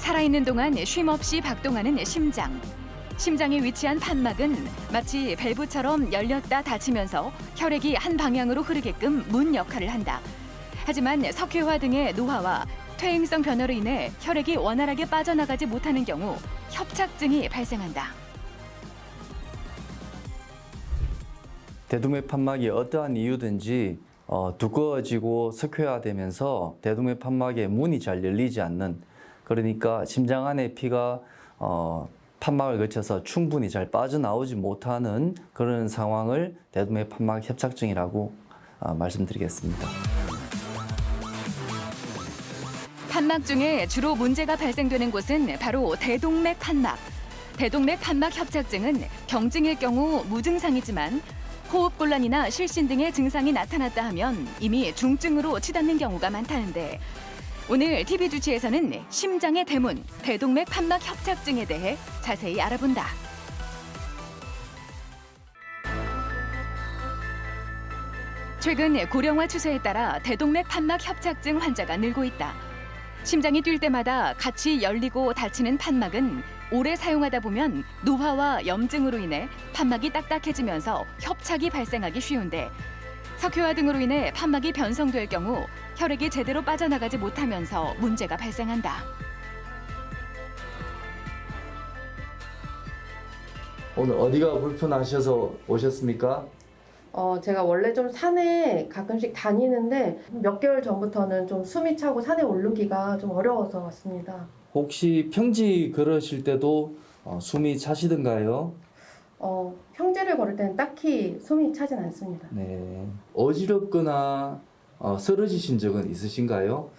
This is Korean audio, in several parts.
살아있는 동안 쉼없이 박동하는 심장. 심장에 위치한 판막은 마치 밸브처럼 열렸다 닫히면서 혈액이 한 방향으로 흐르게끔 문 역할을 한다. 하지만 석회화 등의 노화와 퇴행성 변화로 인해 혈액이 원활하게 빠져나가지 못하는 경우 협착증이 발생한다. 대동맥 판막이 어떠한 이유든지 두꺼워지고 석회화되면서 대동맥 판막의 문이 잘 열리지 않는, 그러니까 심장 안에 피가 판막을 거쳐서 충분히 잘 빠져나오지 못하는 그런 상황을 대동맥 판막 협착증이라고 말씀드리겠습니다. 판막 중에 주로 문제가 발생되는 곳은 바로 대동맥 판막. 대동맥 판막 협착증은 경증일 경우 무증상이지만 호흡곤란이나 실신 등의 증상이 나타났다 하면 이미 중증으로 치닫는 경우가 많다는데, 오늘 TV 주치에서는 심장의 대문, 대동맥 판막 협착증에 대해 자세히 알아본다. 최근 고령화 추세에 따라 대동맥 판막 협착증 환자가 늘고 있다. 심장이 뛸 때마다 같이 열리고 닫히는 판막은 오래 사용하다 보면 노화와 염증으로 인해 판막이 딱딱해지면서 협착이 발생하기 쉬운데, 석회화 등으로 인해 판막이 변성될 경우 혈액이 제대로 빠져나가지 못하면서 문제가 발생한다. 오늘 어디가 불편하셔서 오셨습니까? 제가 원래 좀 산에 가끔씩 다니는데 몇 개월 전부터는 좀 숨이 차고 산에 오르기가 좀 어려워서 왔습니다. 혹시 평지 걸으실 때도 숨이 차시던가요? 평지를 걸을 때는 딱히 숨이 차진 않습니다. 네. 어지럽거나 쓰러지신 적은 있으신가요?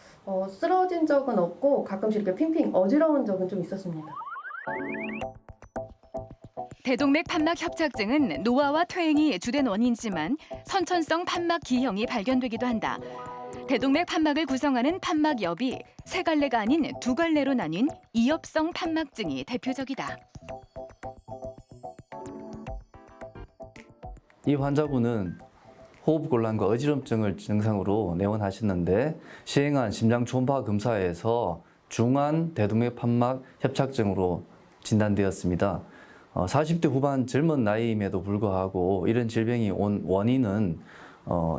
쓰러진 적은 없고 가끔씩 이렇게 핑핑 어지러운 적은 좀 있었습니다. 대동맥 판막 협착증은 노화와 퇴행이 주된 원인이지만 선천성 판막 기형이 발견되기도 한다. 대동맥 판막을 구성하는 판막엽이 세 갈래가 아닌 두 갈래로 나뉜 이엽성 판막증이 대표적이다. 이 환자분은 호흡곤란과 어지럼증을 증상으로 내원하셨는데 시행한 심장 초음파 검사에서 중한 대동맥 판막 협착증으로 진단되었습니다. 40대 후반 젊은 나이임에도 불구하고 이런 질병이 온 원인은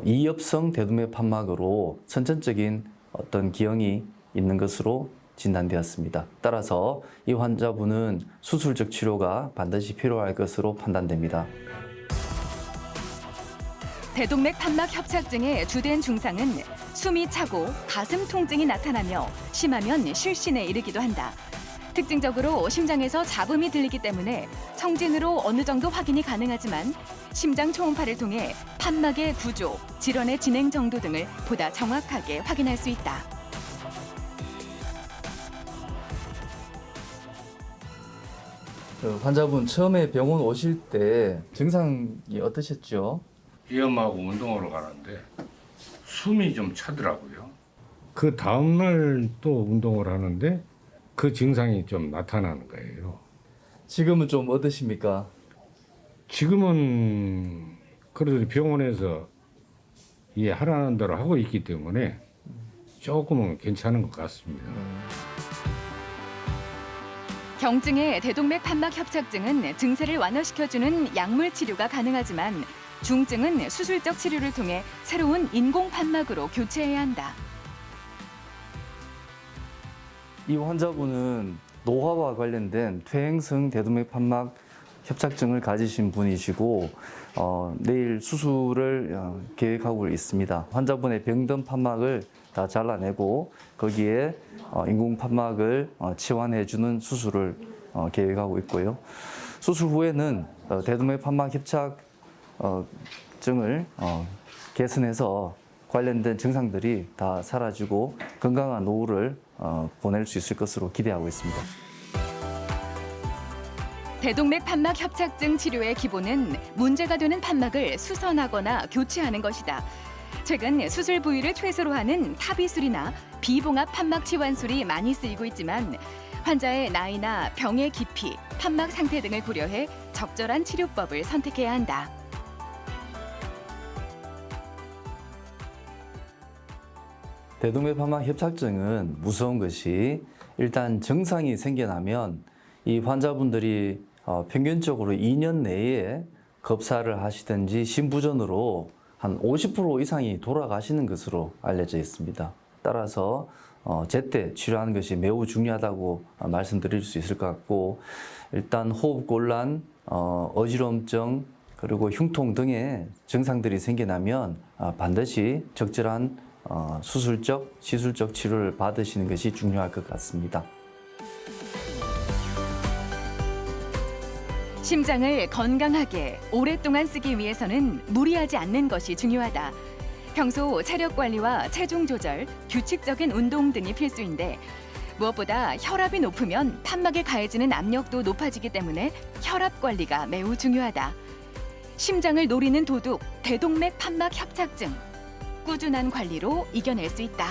이엽성 대동맥 판막으로 선천적인 어떤 기형이 있는 것으로 진단되었습니다. 따라서 이 환자분은 수술적 치료가 반드시 필요할 것으로 판단됩니다. 대동맥 판막 협착증의 주된 증상은 숨이 차고 가슴 통증이 나타나며 심하면 실신에 이르기도 한다. 특징적으로 심장에서 잡음이 들리기 때문에 청진으로 어느 정도 확인이 가능하지만 심장 초음파를 통해 판막의 구조, 질환의 진행 정도 등을 보다 정확하게 확인할 수 있다. 환자분 처음에 병원 오실 때 증상이 어떠셨죠? 위험하고 운동하러 가는데 숨이 좀 차더라고요. 그 다음날 또 운동을 하는데 그 증상이 좀 나타나는 거예요. 지금은 좀 어떠십니까? 지금은 그래도 병원에서 하라는 대로 하고 있기 때문에 조금은 괜찮은 것 같습니다. 경증의 대동맥 판막 협착증은 증세를 완화시켜주는 약물 치료가 가능하지만 중증은 수술적 치료를 통해 새로운 인공 판막으로 교체해야 한다. 이 환자분은 노화와 관련된 퇴행성 대동맥 판막 협착증을 가지신 분이시고 내일 수술을 계획하고 있습니다. 환자분의 병든 판막을 다 잘라내고 거기에 인공 판막을 치환해주는 수술을 계획하고 있고요. 수술 후에는 대동맥 판막 협착증을 개선해서 관련된 증상들이 다 사라지고 건강한 노후를 보낼 수 있을 것으로 기대하고 있습니다. 대동맥 판막 협착증 치료의 기본은 문제가 되는 판막을 수선하거나 교체하는 것이다. 최근 수술 부위를 최소로 하는 타비술이나 비봉합 판막 치환술이 많이 쓰이고 있지만 환자의 나이나 병의 깊이, 판막 상태 등을 고려해 적절한 치료법을 선택해야 한다. 대동맥 판막 협착증은 무서운 것이 일단 증상이 생겨나면 이 환자분들이 평균적으로 2년 내에 급사를 하시든지 심부전으로 한 50% 이상이 돌아가시는 것으로 알려져 있습니다. 따라서 제때 치료하는 것이 매우 중요하다고 말씀드릴 수 있을 것 같고, 일단 호흡곤란, 어지럼증, 그리고 흉통 등의 증상들이 생겨나면 반드시 적절한 수술적, 시술적 치료를 받으시는 것이 중요할 것 같습니다. 심장을 건강하게 오랫동안 쓰기 위해서는 무리하지 않는 것이 중요하다. 평소 체력 관리와 체중 조절, 규칙적인 운동 등이 필수인데 무엇보다 혈압이 높으면 판막에 가해지는 압력도 높아지기 때문에 혈압 관리가 매우 중요하다. 심장을 노리는 도둑, 대동맥 판막 협착증. 꾸준한 관리로 이겨낼 수 있다.